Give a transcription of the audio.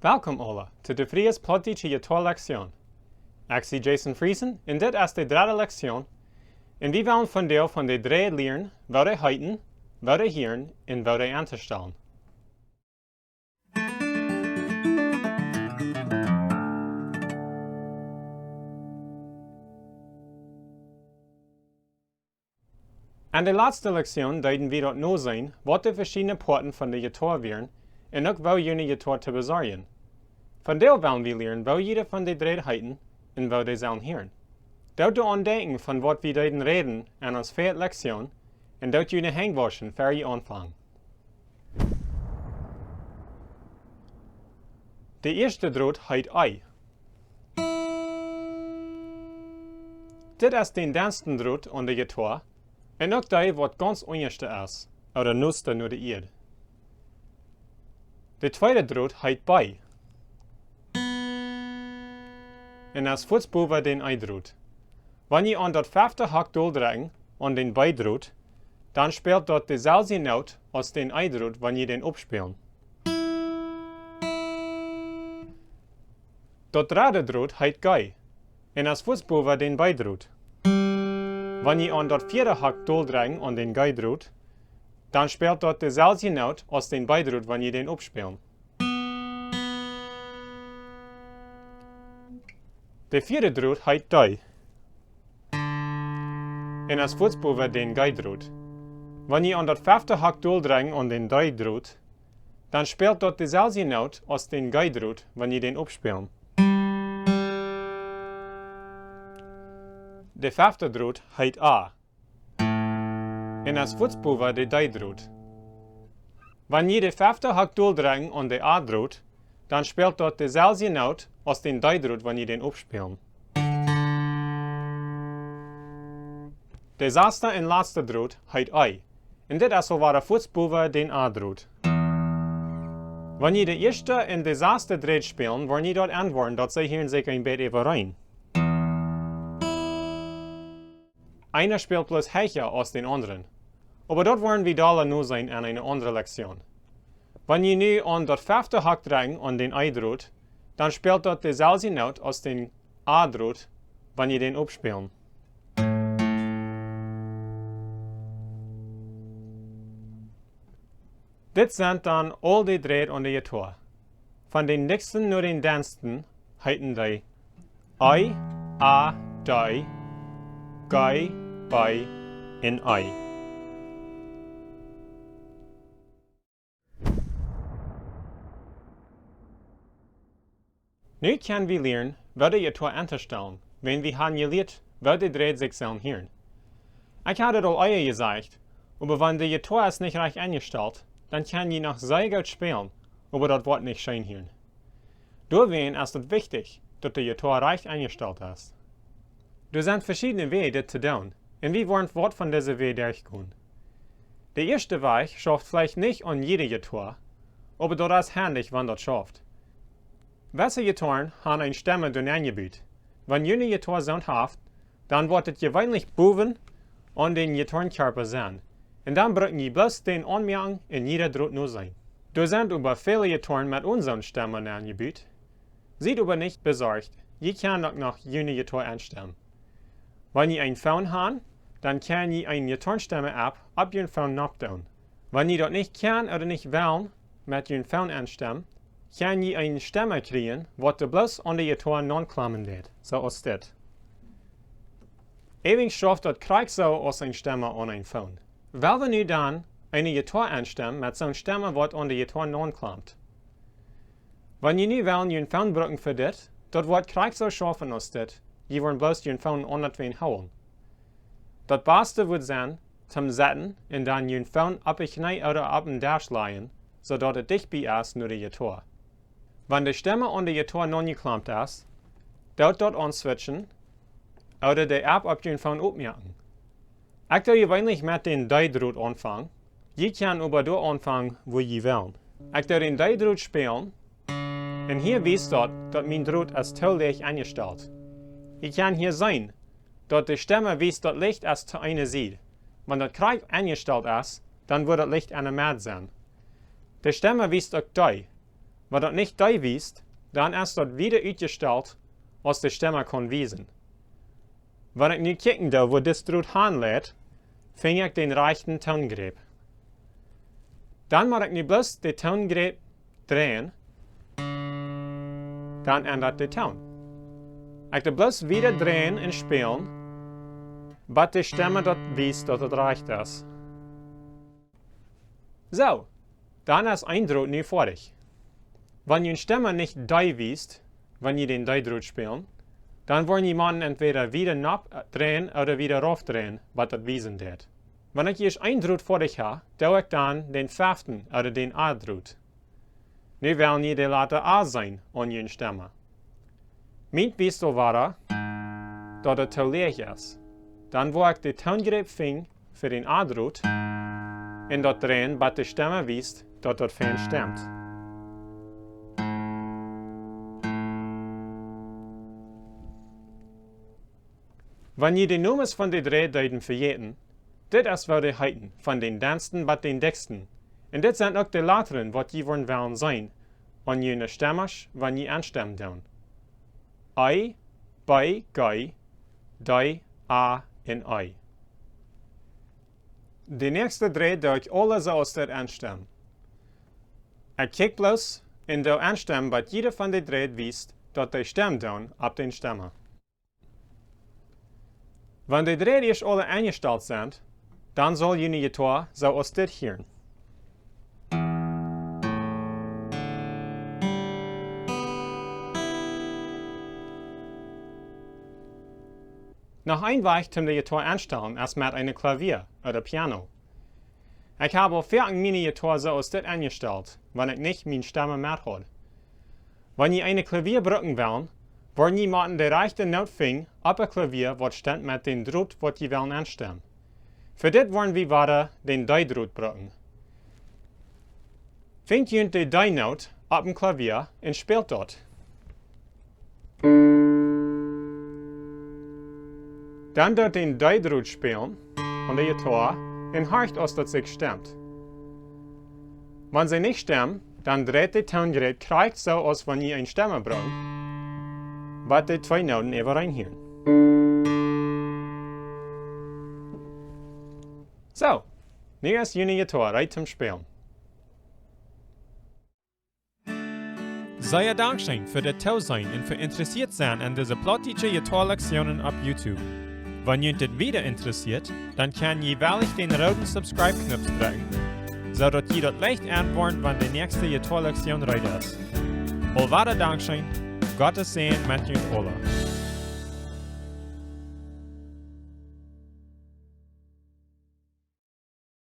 Welkom alle to de Vrije Plautdietsche Jittoa Lekzion. Ik zie Jason Friesen en dit is de derde lektion. En we willen vandaag van de drie leren wat de heiten, wat de hieren en wat de entostalen. In de laatste lektion deden we dat nu zijn wat de verschillende poorten van de Jittoa waren en ook wel jullie Jittoa te bezorgen. Vandaag willen we leren wat jeder van de drie heiten en wat de zullen hieren. Dat de ontdekken van wat we deden reden in ons vierde lektion en dat je de hangwaschen voor je aanvang. De eerste draad heet ei. Dit is de dunste draad aan de Jittoa en ook die wat ganz onderste is, oder nuste naar de eerd. De tweede draad heet bij. En als voetsboven den eidraad. Wanneer je aan dat vijfde hak doordragen aan den bijdraad, dan speelt dat dezelfde noot als den eidraad wanneer je den opspeelt. Dat derde draad heet gei en als voetsboven den bijdraad. Wanneer je aan dat vierde hak doordragen aan den geidraad, dan speelt dat dezelfde noot als den bijdraad wanneer je den opspeelt. De vierde draad heet die. En als voetsboven den geidraad. Wanneer je aan dat vijfde hak doordragen aan den die-draad, dan speelt dat dezelfde noot als den geidraad wanneer je den opspeelt. De vijfde draad heet A. En als voetsboven de die-draad. Wanneer je de vijfde hak doordragen aan de A-draad, dan speelt dat dezelfde noot als den die-draad wanneer je den opspeelt. De zesde en laatste draad heet ei. En dit is alweer voetsboven den A-draad. Wanneer de eerste en de zesde draad spelen, wordt niet dat antwoorden dat zij hier zich een beetje overeen. Einer speelt plus heicher als den anderen. Aber dat worden we dadelijk nu zijn in een andere lektion. Wanneer je nu aan dat vijfde hak draagt aan den ei-draad, dan speelt dat dezelfde noot als den A-draad wanneer je den opspeelt. Dit zijn dan al de draad aan de Jittoa. Van den dichtsten naar den dunsten heeten die ei, a, die, gei, bij en ei. Nu kunnen we leren wat de Jittoa entostalen, wenn we hebben geleerd wat de draad zich zullen hieren. Ik had het al eerder gezegd, aber wenn de Jittoa is niet recht ingesteld, dan kan je nog sehr gut spelen, aber dat wordt niet schön hieren. Doorwegen is het wichtig dat de Jittoa recht ingesteld is. Er zijn verschillende wegen dit te doen, en we worden wat van deze wegen durchgaan. De eerste weg schafft vielleicht nicht an jede Jittoa, aber dat is handig, wenn dat schafft. Welche Jittoren haben eine Stimme durch Angebot. Wenn jene Jittoa zo'n haft, dann wird es gewöhnlich boven an den Jittorenkörper sein. Und dann brauchen je bloß den Anmerken in jeder Draht nur sein. Da sind aber viele Jittoren mit unseren Stimmen Angebot. Seid aber nicht besorgt, je kann auch noch jene Jittoa anstimmen. Wenn ihr einen Phone habt, dann kann ihr eine Jittorenstimme ab ihren Phone abtun. Wenn ihr das nicht kann oder nicht wollen, mit ihren Phone anstimmen, kann je eine Stimme kriegen, wat de bloß an de Jittoa non-klammen wird, so als dit. Ewig schafft dat krijg so als een Stimme an ein Phone. Weil wir nu dann eine Jittoa anstimmen mit zo'n Stimme wat an de Jittoa non-klammt. Wenn je nu wollen je Phone brücken für dit, dat wordt krijg so schaffen als dit, je wollen bloß je Phone ondertween houden. Dat beste wordt zijn, zum zetten en dan je Phone op een knie oder op een dash leien, zodat het dichtbij is naar de Jittoa. Wenn de Stimme an de Jittoa non geklampt is, dort dat answitchen, oder de app op je Phone opmerken. Ik doe gewöhnlich met den die-draad anfangen, je kan aber door anfangen, wo je wil. Ik doe den die-draad spelen, en hier wijst dat mijn draad is te licht ingesteld. Je kan hier zien, dat de Stimme wijst dat licht is te eine zijde. Wenn dat krijg ingesteld is, dan wordt het licht aan de maat zijn. De Stimme wijst ook die. Wat dat nicht die wiest, dann ist dat wieder uitgesteld als de Stimme kon wiesen. Wanneer ik nu kijken doe wo dit droet handleidt, ving ik den rechten toongreep. Dan moet ik nu bloos de toongreep drehen, dan ändert de toon. Ik de bloos wieder drehen en spelen, bat de Stimme dat wiest dat het recht is. Zo, dan is een droet nu fertig. Wenn je Stimme nicht die wiest, wenn je den die-Droht spielen, dann wollen jemanden entweder wieder drehen oder wieder raufdrehen, was das wiesen wird. Wenn ich erst ein Droht vor dich habe, tue ich dann den 5. oder den A-Droht. Nu wollen je de later A sein an je Stimme. Mijn wiestel war, dat het te leeg is. Dan wo ik de toongreep ving für den A-Droht en dat drehen, wat de Stimme wiest, dat dat fijn stemt. Wenn je de nummers van de Dräddeuten vergeten, dit is wel de heiten van den dansten wat den diksten. En dit zijn ook de lateren wat je worden willen zijn, an je stemmers, wanneer je aanstemmen doen. I, bij, gai, die, a en I. De nächste Dräd doe ik alle zoals dit aanstemmen. Ik kijk bloos en doe aanstemmen wat jeder van de Dräd wiest dat de stem doen op den stemmen. Wenn die Drähte erst alle eingestellt sind, dann soll je Jittoa so aus dit hören. Noch ein Weg zum Jittoa anstellen ist mit einem Klavier oder Piano. Ich habe für meine Jittoa so aus dit eingestellt, wenn ich nicht meine Stimme mehr habe. Wenn ihr eine Klavier brücken wollen, wollen jemanden de rechte noot ving op een klavier wat stemt met den droet wat je willen aanstemmen. Voor dit wollen we verder den die-droet brücken. Vindt je de die-noot op een klavier en speelt dat. Dan doet den die-droet spelen aan de Jittoa en hoort als dat zich stemt. Wenn sie nicht stemmen, dan dreht de toongreep krijgt zo als wanneer je een stemme brücken, wat de 2 noten even reinhören. So, nu ist je Jittoa recht zum Spielen. Sehr Dankeschön für das Zusein und für interessiert sein an diese Plautdietsche Jittoa-Lektionen auf YouTube. Wenn ihr das wieder interessiert, dann kann ihr wellig den roten Subscribe-Knopf drücken, so dass ihr das leicht antwortet, wenn die nächste Jittoa-Lektion ready ist. Allweiter Dankeschön. Gottes Segen mit euch alle.